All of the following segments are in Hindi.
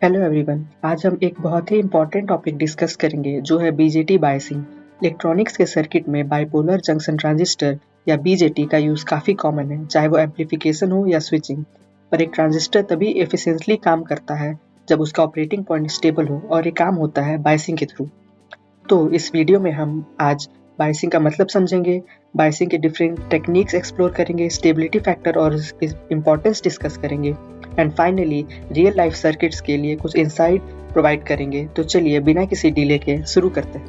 Hello everyone. आज हम एक बहुत ही इम्पोर्टेंट टॉपिक डिस्कस करेंगे जो है बीजेटी बायसिंग। इलेक्ट्रॉनिक्स के सर्किट में बाइपोलर जंक्शन ट्रांजिस्टर या बीजेटी का यूज़ काफ़ी कॉमन है, चाहे वो एम्पलीफिकेशन हो या स्विचिंग। पर एक ट्रांजिस्टर तभी एफिशिएंटली काम करता है जब उसका ऑपरेटिंग पॉइंट स्टेबल हो, और ये काम होता है बायसिंग के थ्रू। तो इस वीडियो में हम आज बायसिंग का मतलब समझेंगे, बायसिंग के डिफरेंट टेक्निक्स एक्सप्लोर करेंगे, स्टेबिलिटी फैक्टर और इम्पोर्टेंस डिस्कस करेंगे, and finally real life circuits के लिए कुछ इंसाइट प्रोवाइड करेंगे। तो चलिए बिना किसी डिले के शुरू करते हैं।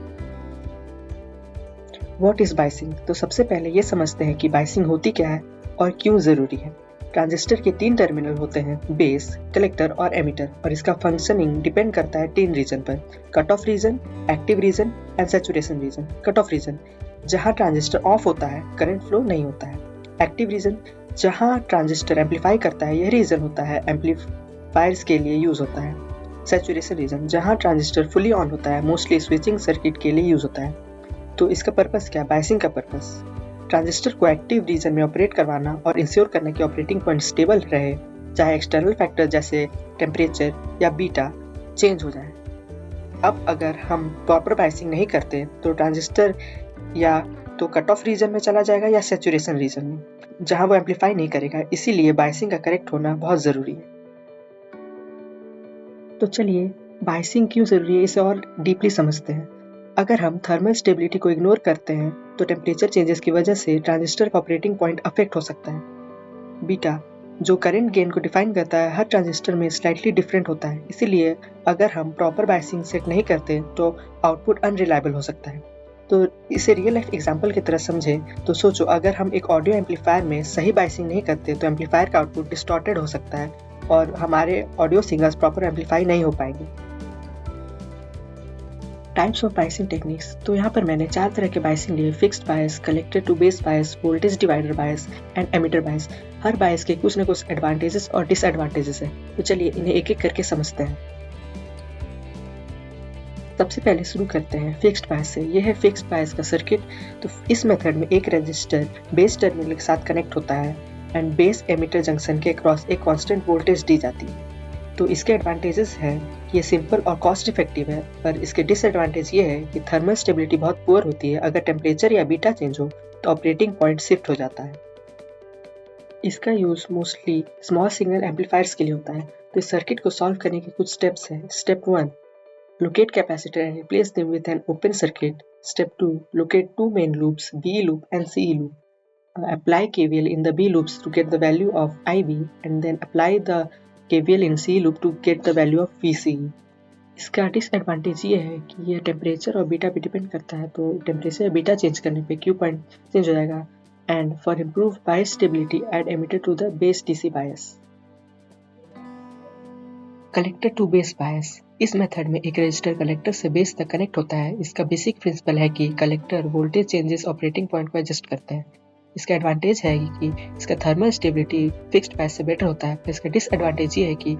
What is biasing? तो सबसे पहले ये समझते हैं कि बायसिंग होती क्या है और क्यों ज़रूरी है। ट्रांजिस्टर के 3 टर्मिनल होते हैं, बेस, कलेक्टर और एमिटर, और इसका फंक्शनिंग डिपेंड करता है 3 रीजन पर: cut off region, active region and saturation region. Cut off region जहाँ ट्रांजिस्टर ऑफ होता है, करंट फ्लो नहीं होता है। एक्टिव रीजन जहाँ ट्रांजिस्टर एम्पलीफाई करता है, यह रीजन होता है एम्पलीफायर्स के लिए यूज होता है। सैचुरेशन रीजन जहाँ ट्रांजिस्टर फुली ऑन होता है, मोस्टली स्विचिंग सर्किट के लिए यूज होता है। तो इसका पर्पस क्या है? बायसिंग का पर्पस ट्रांजिस्टर को एक्टिव रीजन में ऑपरेट करवाना और इंश्योर करना कि ऑपरेटिंग पॉइंट स्टेबल रहे, चाहे एक्सटर्नल फैक्टर जैसे टेम्परेचर या बीटा चेंज हो जाए। अब अगर हम प्रॉपर बायसिंग नहीं करते तो ट्रांजिस्टर या तो कट ऑफ रीजन में चला जाएगा या सैचुरेशन रीजन में, जहां वो एम्पलीफाई नहीं करेगा। इसीलिए बायसिंग का करेक्ट होना बहुत ज़रूरी है। तो चलिए बायसिंग क्यों ज़रूरी है इसे और डीपली समझते हैं। अगर हम थर्मल स्टेबिलिटी को इग्नोर करते हैं तो टेम्परेचर चेंजेस की वजह से ट्रांजिस्टर का ऑपरेटिंग पॉइंट अफेक्ट हो सकता है। बीटा जो करंट गेन को डिफाइन करता है, हर ट्रांजिस्टर में स्लाइटली डिफरेंट होता है। इसीलिए अगर हम प्रॉपर बायसिंग सेट नहीं करते तो आउटपुट अनरिलायबल हो सकता है। तो इसे रियल लाइफ एग्जांपल की तरह समझें तो सोचो, अगर हम एक ऑडियो एम्पलीफायर में सही बायसिंग नहीं करते तो एम्पलीफायर का आउटपुट डिस्टॉर्टेड हो सकता है और हमारे ऑडियो सिग्नल्स प्रॉपर एम्पलीफाई नहीं हो पाएंगे। टाइप्स ऑफ बायसिंग टेक्निक्स, तो यहाँ पर मैंने 4 तरह के बायसिंग लिए: fixed bias, collector to base bias, voltage divider bias and emitter bias. हर बायस के कुछ न कुछ एडवांटेजेस और डिसएडवांटेजेस है। तो चलिए इन्हें एक एक करके समझते हैं। सबसे पहले शुरू करते हैं फिक्स्ड बायस से। यह है फिक्स्ड बायस का सर्किट। तो इस मेथड में एक रेजिस्टर बेस टर्मिनल के साथ कनेक्ट होता है एंड बेस एमिटर जंक्शन के क्रॉस एक कांस्टेंट वोल्टेज दी जाती है। तो इसके एडवांटेजेस हैं कि ये सिंपल और कॉस्ट इफेक्टिव है, पर इसके डिसएडवांटेज ये है कि थर्मल स्टेबिलिटी बहुत पुअर होती है। अगर टेम्परेचर या बीटा चेंज हो तो ऑपरेटिंग पॉइंट शिफ्ट हो जाता है। इसका use mostly small signal amplifiers के लिए होता है। तो इस सर्किट को सॉल्व करने के कुछ स्टेप्स हैं। Step 1, locate capacitor and replace them with an open circuit. Step 2, locate two main loops, BE loop and CE loop. Apply KVL in the B loops to get the value of IB, and then apply the KVL in CE loop to get the value of VCE. इसका डिसएडवांटेज ये है कि ये टेम्परेचर और बीटा पे डिपेंड करता है। तो टेम्परेचर या बीटा चेंज करने पे क्यू पॉइंट चेंज हो जाएगा। And for improve bias stability add emitter to the base DC bias. Collector to base bias, इस मेथड में एक रजिस्टर कलेक्टर से बेस तक कनेक्ट होता है। इसका बेसिक प्रिंसिपल है कि collector voltage changes operating point को एडजस्ट करते हैं। इसका एडवांटेज है कि इसका थर्मल स्टेबिलिटी फिक्स्ड बायस से बेटर होता है, पर इसका डिसएडवांटेज ये है कि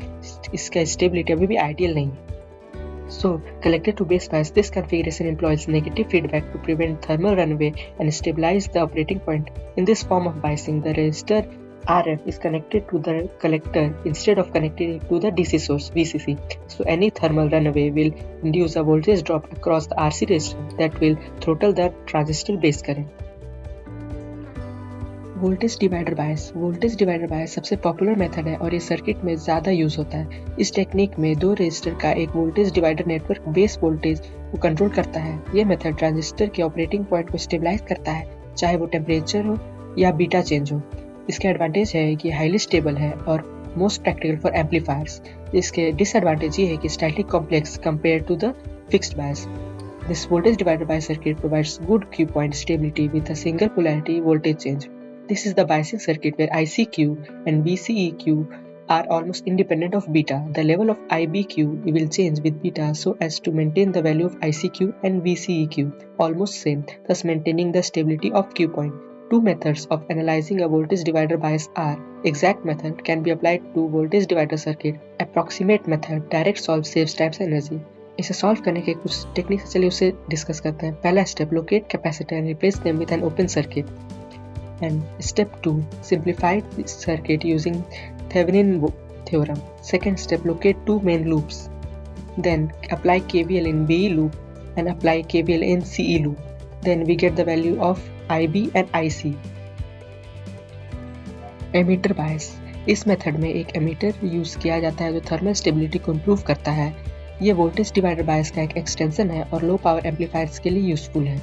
इसका स्टेबिलिटी अभी भी आइडियल नहीं है। So, collector to base bias, this configuration employs negative feedback to prevent thermal runaway and stabilize the operating point. In this form of biasing, the resistor RF is connected to the collector instead of connecting it to the DC source VCC. So any thermal runaway will induce a voltage drop across the RC resistor that will throttle the transistor base current. Voltage divider बायस सबसे पॉपुलर मेथड है और ये सर्किट में ज़्यादा यूज होता है। इस टेक्निक में 2 रेजिस्टर का एक voltage divider network base voltage को कंट्रोल करता है। यह मेथड ट्रांजिस्टर के ऑपरेटिंग पॉइंट को स्टेबलाइज करता है, चाहे वो टेम्परेचर हो या बीटा चेंज हो। इसका एडवांटेज है कि हाईली स्टेबल है और मोस्ट प्रैक्टिकल फॉर एम्पलीफायर्स। इसके डिसएडवांटेज ये है कि slightly complex compare to the fixed bias. This voltage divider bias circuit provides good Q point stability with a single polarity voltage change. This is the biasing circuit where ICQ and VCEQ are almost independent of beta. The level of IBQ will change with beta so as to maintain the value of ICQ and VCEQ almost same, thus maintaining the stability of Q point. Two methods of analyzing a voltage divider bias are: exact method can be applied to voltage divider circuit, approximate method direct solve saves time and energy. इसे सॉल्व करने के कुछ टेक्निक से चलिए उसे डिस्कस करते हैं। पहला step, locate capacitor and replace them with an open circuit. And step 2, simplified circuit using theorem. Second step, locate two main loops. Then apply KVL in BE loop and apply KVL in CE loop. Then we get the value of IB and IC. Emitter bias, इस मेथड में एक एमीटर यूज किया जाता है जो थर्मल स्टेबिलिटी को इम्प्रूव करता है। ये वोल्टेज डिवाइडर बायस का एक एक्सटेंशन है और लो पावर एम्पलीफायर्स के लिए यूजफुल है।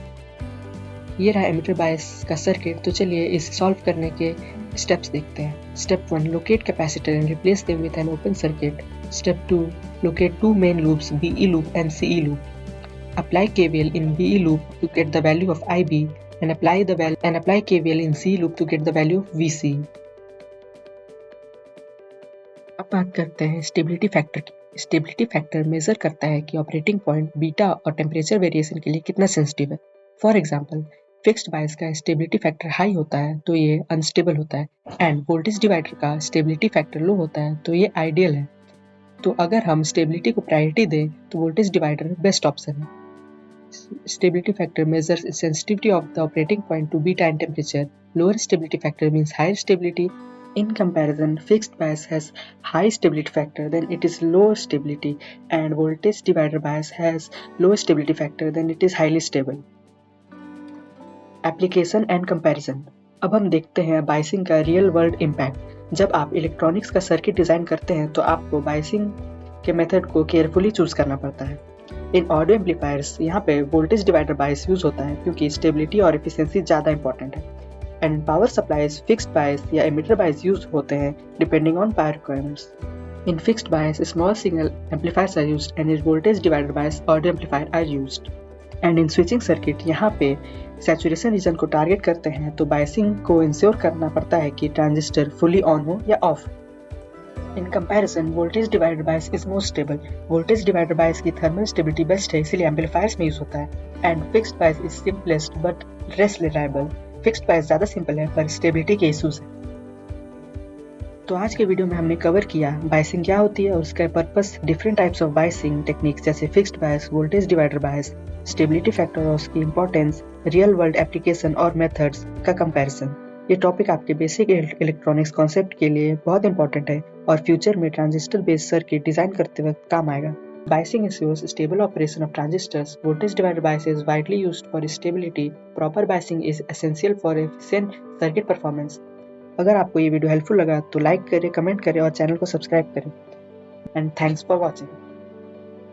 ये रहा एमीटर बायस का सर्किट। तो चलिए इसे सॉल्व करने के स्टेप्स देखते हैं। Step 1, locate capacitor and replace them with an open circuit. Step 2, locate two main loops BE loop and CE loop. Apply KVL in BE loop to get the value of IB and apply KVL in CE loop to get the value of VC. अब बात करते हैं स्टेबिलिटी फैक्टर की। स्टेबिलिटी फैक्टर मेजर करता है कि ऑपरेटिंग पॉइंट बीटा और टेम्परेचर वेरिएशन के लिए कितना सेंसिटिव है। फॉर एग्जांपल, फिक्स्ड बायस का स्टेबिलिटी फैक्टर हाई होता है तो ये अनस्टेबल होता है, एंड वोल्टेज डिवाइडर का स्टेबिलिटी फैक्टर लो होता है तो ये आइडियल है। तो अगर हम स्टेबिलिटी को प्रायोरिटी दें तो वोल्टेज डिवाइडर बेस्ट ऑप्शन है। Stability factor measures sensitivity of the operating point to beta and temperature. Lower stability factor means higher stability. In comparison, fixed bias has high stability factor, then it is low stability, and voltage divider bias has low stability factor, then it is highly stable. Application and comparison. अब हम देखते हैं बायसिंग का रियल वर्ल्ड इम्पैक्ट। जब आप इलेक्ट्रॉनिक्स का सर्किट डिजाइन करते हैं तो आपको बायसिंग के मेथड को केयरफुली चूज करना पड़ता है। इन ऑडियो एम्पलीफायर्स यहाँ पे वोल्टेज डिवाइडर बायस यूज होता है क्योंकि स्टेबिलिटी और एफिशिएंसी ज़्यादा इंपॉर्टेंट है। And power supplies fixed bias या एमिटर बायस यूज होते हैं depending on power requirements. In fixed bias small signal amplifiers are used and in voltage divider bias audio amplifier are used. And in switching circuit यहाँ पे सैचुरेशन रीजन को टारगेट करते हैं तो बायसिंग को इंश्योर करना पड़ता है कि ट्रांजिस्टर फुली ऑन हो या of. In comparison, voltage divider bias is more stable. Voltage divider bias की thermal stability best है, इसीलिए amplifiers में यूज होता है। And fixed bias is simplest but less reliable. Fixed bias ज़्यादा सिंपल है पर stability के इश्यूज है। तो आज के वीडियो में हमने कवर किया बायसिंग क्या होती है और उसका purpose, different types of biasing techniques जैसे fixed bias, voltage divider bias, stability factor और उसकी इंपॉर्टेंस, रियल वर्ल्ड एप्लीकेशन और मेथड्स का कंपैरिजन। ये टॉपिक आपके बेसिक इलेक्ट्रॉनिक्स कॉन्सेप्ट के लिए बहुत इंपॉर्टेंट है और फ्यूचर में ट्रांजिस्टर बेस्ड सर्किट डिजाइन करते वक्त काम आएगा। Biasing ensures stable operation of transistors. Voltage divider bias is widely used for stability. Proper biasing is essential for efficient circuit performance. अगर आपको ये वीडियो हेल्पफुल लगा तो लाइक करें, कमेंट करें और चैनल को सब्सक्राइब करें। And thanks for watching.